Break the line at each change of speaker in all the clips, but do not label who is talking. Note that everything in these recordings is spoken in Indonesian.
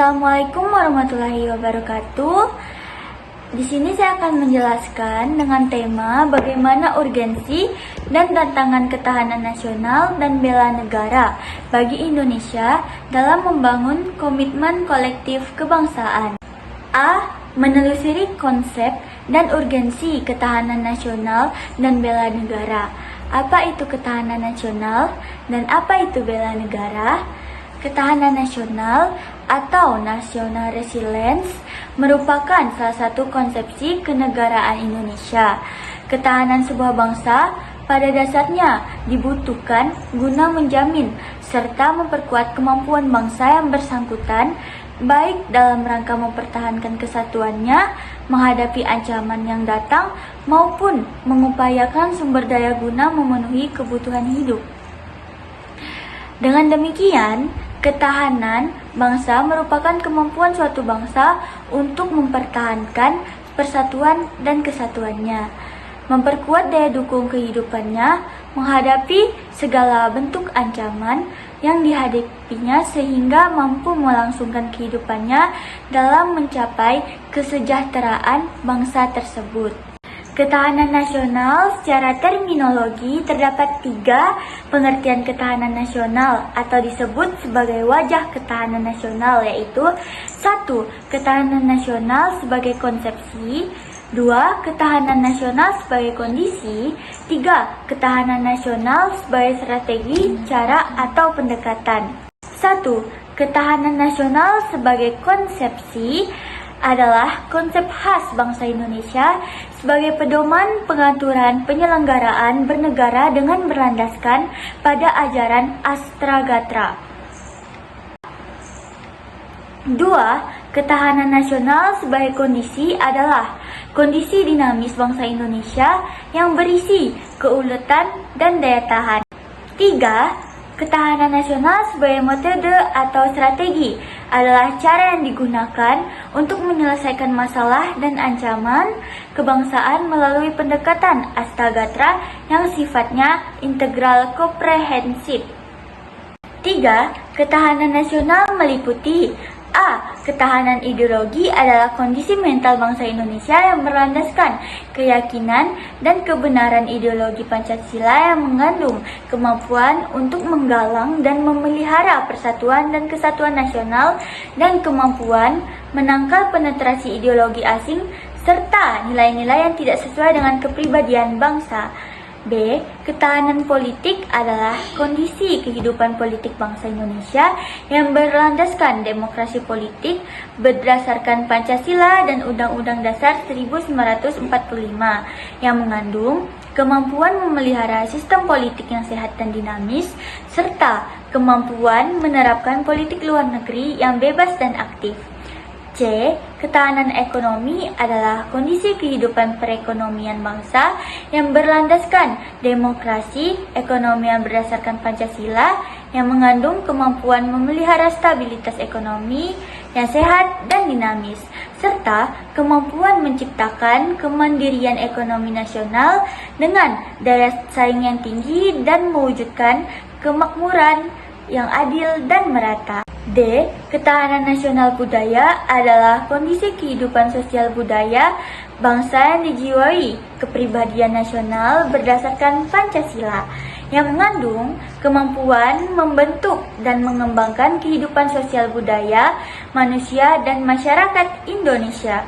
Assalamualaikum warahmatullahi wabarakatuh. Di sini saya akan menjelaskan dengan tema bagaimana urgensi dan tantangan ketahanan nasional dan bela negara bagi Indonesia dalam membangun komitmen kolektif kebangsaan. A. Menelusuri konsep dan urgensi ketahanan nasional dan bela negara. Apa itu ketahanan nasional dan apa itu bela negara? Ketahanan nasional atau national resilience merupakan salah satu konsepsi kenegaraan Indonesia. Ketahanan sebuah bangsa pada dasarnya dibutuhkan guna menjamin serta memperkuat kemampuan bangsa yang bersangkutan, baik dalam rangka mempertahankan kesatuannya menghadapi ancaman yang datang maupun mengupayakan sumber daya guna memenuhi kebutuhan hidup. Dengan demikian, ketahanan bangsa merupakan kemampuan suatu bangsa untuk mempertahankan persatuan dan kesatuannya, memperkuat daya dukung kehidupannya, menghadapi segala bentuk ancaman yang dihadapinya sehingga mampu melangsungkan kehidupannya dalam mencapai kesejahteraan bangsa tersebut. Ketahanan nasional secara terminologi terdapat 3 pengertian ketahanan nasional atau disebut sebagai wajah ketahanan nasional, yaitu 1. Ketahanan nasional sebagai konsepsi, 2. Ketahanan nasional sebagai kondisi, 3. Ketahanan nasional sebagai strategi, cara, atau pendekatan. 1. Ketahanan nasional sebagai konsepsi adalah konsep khas bangsa Indonesia sebagai pedoman pengaturan penyelenggaraan bernegara dengan berlandaskan pada ajaran Astragatra. 2. Ketahanan nasional sebagai kondisi adalah kondisi dinamis bangsa Indonesia yang berisi keuletan dan daya tahan. 3. Ketahanan nasional sebagai metode atau strategi adalah cara yang digunakan untuk menyelesaikan masalah dan ancaman kebangsaan melalui pendekatan Astragatra yang sifatnya integral komprehensif. 3. Ketahanan nasional meliputi A. Ketahanan ideologi adalah kondisi mental bangsa Indonesia yang berlandaskan keyakinan dan kebenaran ideologi Pancasila yang mengandung kemampuan untuk menggalang dan memelihara persatuan dan kesatuan nasional dan kemampuan menangkal penetrasi ideologi asing serta nilai-nilai yang tidak sesuai dengan kepribadian bangsa. B. Ketahanan politik adalah kondisi kehidupan politik bangsa Indonesia yang berlandaskan demokrasi politik berdasarkan Pancasila dan Undang-Undang Dasar 1945 yang mengandung kemampuan memelihara sistem politik yang sehat dan dinamis serta kemampuan menerapkan politik luar negeri yang bebas dan aktif. C. Ketahanan ekonomi adalah kondisi kehidupan perekonomian bangsa yang berlandaskan demokrasi, ekonomi yang berdasarkan Pancasila yang mengandung kemampuan memelihara stabilitas ekonomi yang sehat dan dinamis, serta kemampuan menciptakan kemandirian ekonomi nasional dengan daya saing yang tinggi dan mewujudkan kemakmuran yang adil dan merata. D. Ketahanan nasional budaya adalah kondisi kehidupan sosial budaya bangsa yang dijiwai kepribadian nasional berdasarkan Pancasila yang mengandung kemampuan membentuk dan mengembangkan kehidupan sosial budaya manusia dan masyarakat Indonesia.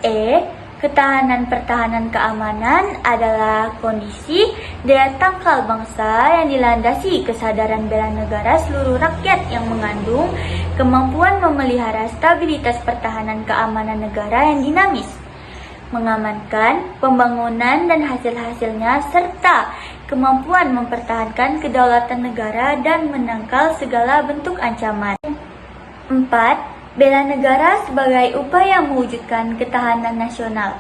E. Ketahanan pertahanan keamanan adalah kondisi daya tangkal bangsa yang dilandasi kesadaran bela negara seluruh rakyat yang mengandung kemampuan memelihara stabilitas pertahanan keamanan negara yang dinamis, mengamankan pembangunan dan hasil-hasilnya serta kemampuan mempertahankan kedaulatan negara dan menangkal segala bentuk ancaman. 4. Bela negara sebagai upaya mewujudkan ketahanan nasional.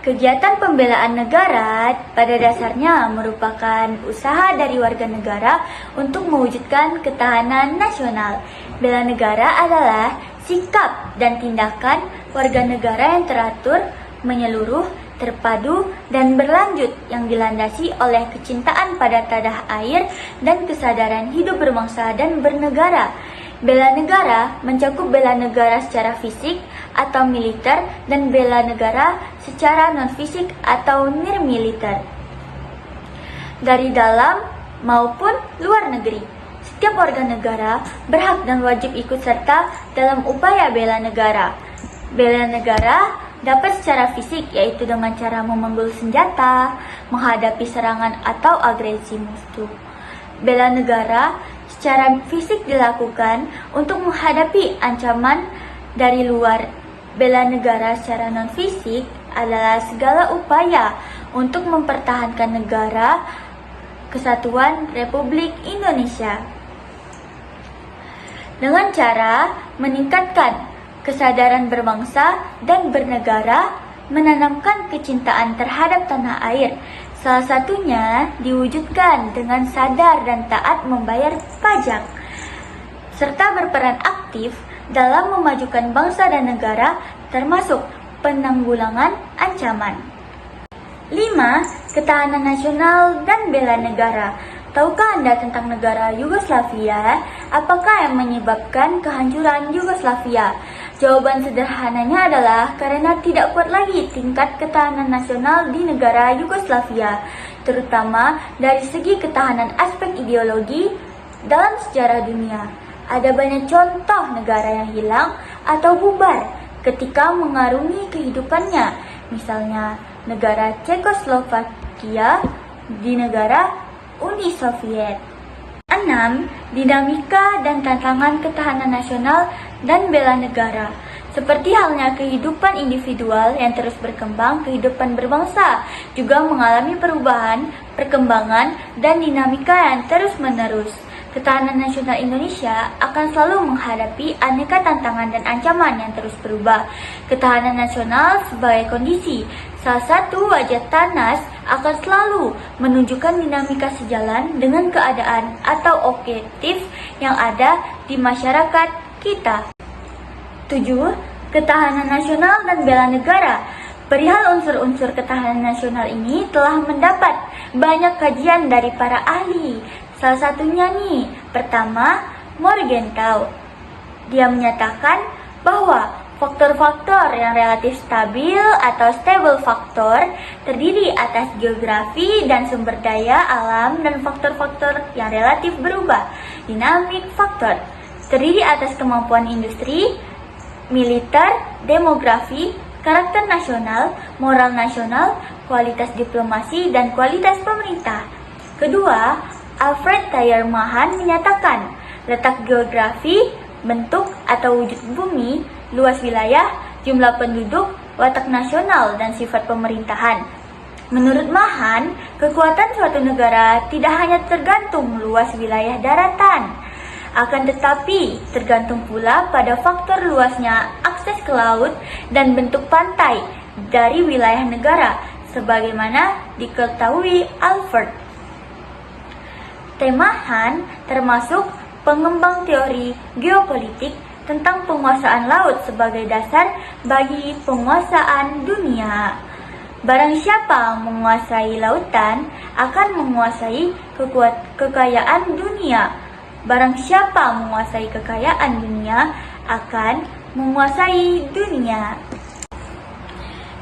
Kegiatan pembelaan negara pada dasarnya merupakan usaha dari warga negara untuk mewujudkan ketahanan nasional. Bela negara adalah sikap dan tindakan warga negara yang teratur, menyeluruh, terpadu, dan berlanjut yang dilandasi oleh kecintaan pada tanah air dan kesadaran hidup berbangsa dan bernegara Bela negara mencakup bela negara secara fisik atau militer dan bela negara secara non-fisik atau nirmiliter. Dari dalam maupun luar negeri, setiap warga negara berhak dan wajib ikut serta dalam upaya bela negara. Bela negara dapat secara fisik, yaitu dengan cara memanggul senjata, menghadapi serangan atau agresi musuh. Bela negara secara fisik dilakukan untuk menghadapi ancaman dari luar. Bela negara secara non-fisik adalah segala upaya untuk mempertahankan negara Kesatuan Republik Indonesia dengan cara meningkatkan kesadaran berbangsa dan bernegara, menanamkan kecintaan terhadap tanah air. Salah satunya diwujudkan dengan sadar dan taat membayar pajak, serta berperan aktif dalam memajukan bangsa dan negara, termasuk penanggulangan ancaman. 5. Ketahanan nasional dan bela negara. Tahukah Anda tentang negara Yugoslavia? Apakah yang menyebabkan kehancuran Yugoslavia? Jawaban sederhananya adalah karena tidak kuat lagi tingkat ketahanan nasional di negara Yugoslavia, terutama dari segi ketahanan aspek ideologi. Dalam sejarah dunia, ada banyak contoh negara yang hilang atau bubar ketika mengarungi kehidupannya, misalnya negara Cekoslovakia di negara Uni Soviet. 6. Dinamika dan tantangan ketahanan nasional dan bela negara. Seperti halnya kehidupan individual yang terus berkembang, kehidupan berbangsa juga mengalami perubahan, perkembangan, dan dinamika yang terus-menerus. Ketahanan nasional Indonesia akan selalu menghadapi aneka tantangan dan ancaman yang terus berubah. Ketahanan nasional sebagai kondisi, salah satu wajah Tanas akan selalu menunjukkan dinamika sejalan dengan keadaan atau objektif yang ada di masyarakat kita. 7. Ketahanan nasional dan bela negara. Perihal unsur-unsur ketahanan nasional ini telah mendapat banyak kajian dari para ahli. Salah satunya nih, pertama, Morgenthau. Dia menyatakan bahwa faktor-faktor yang relatif stabil atau stable factor terdiri atas geografi dan sumber daya alam, dan faktor-faktor yang relatif berubah, dynamic factor, terdiri atas kemampuan industri, militer, demografi, karakter nasional, moral nasional, kualitas diplomasi, dan kualitas pemerintah. Kedua, Alfred Thayer Mahan menyatakan letak geografi, bentuk atau wujud bumi, luas wilayah, jumlah penduduk, watak nasional, dan sifat pemerintahan. Menurut Mahan, kekuatan suatu negara tidak hanya tergantung luas wilayah daratan, akan tetapi tergantung pula pada faktor luasnya akses ke laut dan bentuk pantai dari wilayah negara, sebagaimana diketahui Alfred. Mahan termasuk pengembang teori geopolitik tentang penguasaan laut sebagai dasar bagi penguasaan dunia. Barang siapa menguasai lautan akan menguasai kekayaan dunia. Barang siapa menguasai kekayaan dunia akan menguasai dunia.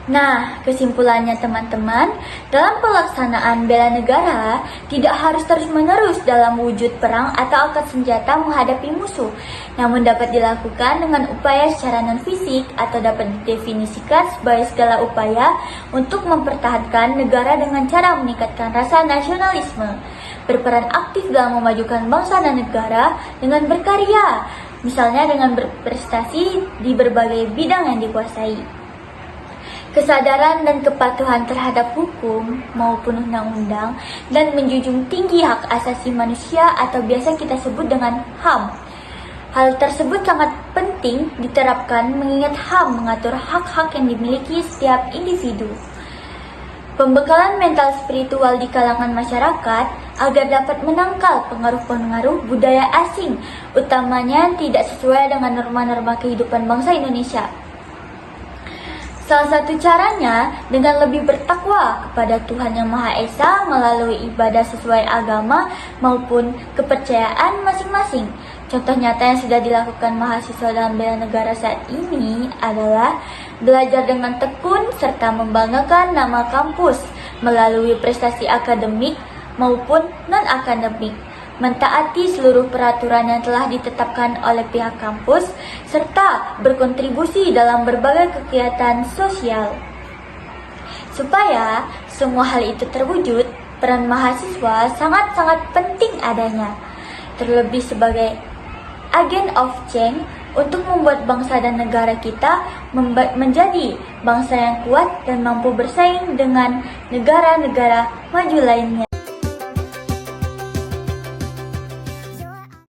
Nah, kesimpulannya teman-teman, dalam pelaksanaan bela negara tidak harus terus-menerus dalam wujud perang atau angkat senjata menghadapi musuh, namun dapat dilakukan dengan upaya secara non-fisik atau dapat didefinisikan sebagai segala upaya untuk mempertahankan negara dengan cara meningkatkan rasa nasionalisme, berperan aktif dalam memajukan bangsa dan negara dengan berkarya, misalnya dengan berprestasi di berbagai bidang yang dikuasai. Kesadaran dan kepatuhan terhadap hukum maupun undang-undang, dan menjunjung tinggi hak asasi manusia atau biasa kita sebut dengan HAM. Hal tersebut sangat penting diterapkan mengingat HAM mengatur hak-hak yang dimiliki setiap individu. Pembekalan mental spiritual di kalangan masyarakat agar dapat menangkal pengaruh-pengaruh budaya asing, utamanya yang tidak sesuai dengan norma-norma kehidupan bangsa Indonesia. Salah satu caranya dengan lebih bertakwa kepada Tuhan Yang Maha Esa melalui ibadah sesuai agama maupun kepercayaan masing-masing. Contoh nyata yang sudah dilakukan mahasiswa dalam bela negara saat ini adalah belajar dengan tekun serta membanggakan nama kampus melalui prestasi akademik maupun non-akademik, mentaati seluruh peraturan yang telah ditetapkan oleh pihak kampus, serta berkontribusi dalam berbagai kegiatan sosial. Supaya semua hal itu terwujud, peran mahasiswa sangat-sangat penting adanya, terlebih sebagai agen of change untuk membuat bangsa dan negara kita menjadi bangsa yang kuat dan mampu bersaing dengan negara-negara maju lainnya.